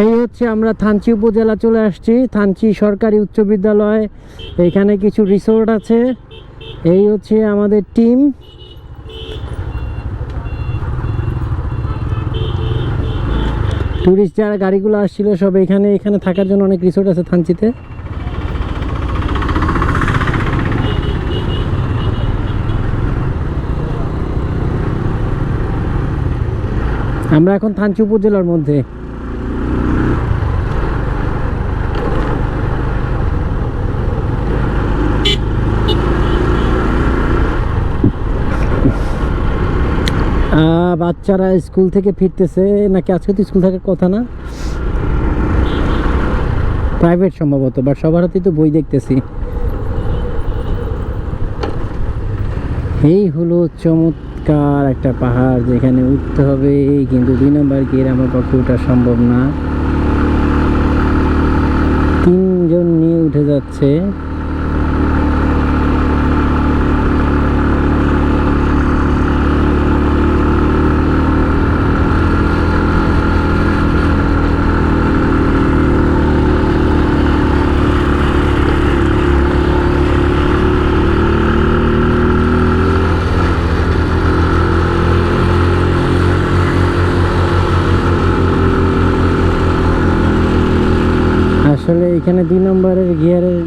এই হচ্ছে আমরা থানচি উপজেলা চলে আসছি, থানচি সরকারি উচ্চ বিদ্যালয়। এখানে কিছু রিসোর্ট আছে। এই হচ্ছে আমাদের টিম। টুরিস্ট যারা গাড়িগুলো আসছিল সব এখানে এখানে থাকার জন্য অনেক রিসোর্ট আছে থানচিতে। আমরা এখন থানচি উপজেলার মধ্যে। বাচ্চারা স্কুল থেকে ফিরতেছে নাকি, আজকে তো স্কুল থাকার কথা না, প্রাইভেট সম্ভবত, বাট সবার হাতেই তো বই দেখতেছি। এই হলো চমৎকার একটা পাহাড় যেখানে উঠতে হবে, কিন্তু 2 নম্বর গিয়ে আমার পক্ষে ওঠা সম্ভব না। 3 জন নিয়ে উঠে যাচ্ছে। আসলে এখানে 2 নম্বরের গিয়ারের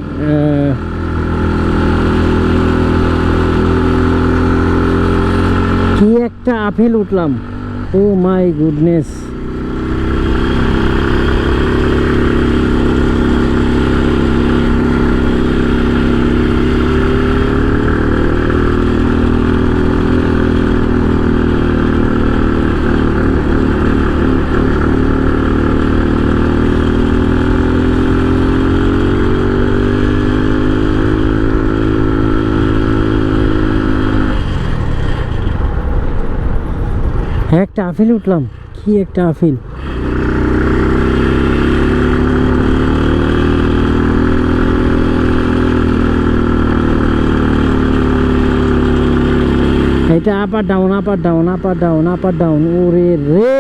কি একটা আপেল উঠলাম, ও মাই গুডনেস। একটা আফিল উঠলাম, কি একটা আফিল। এটা আপার ডাউন আপার ডাউন আপার ডাউন আপার ডাউন, ওরে রে।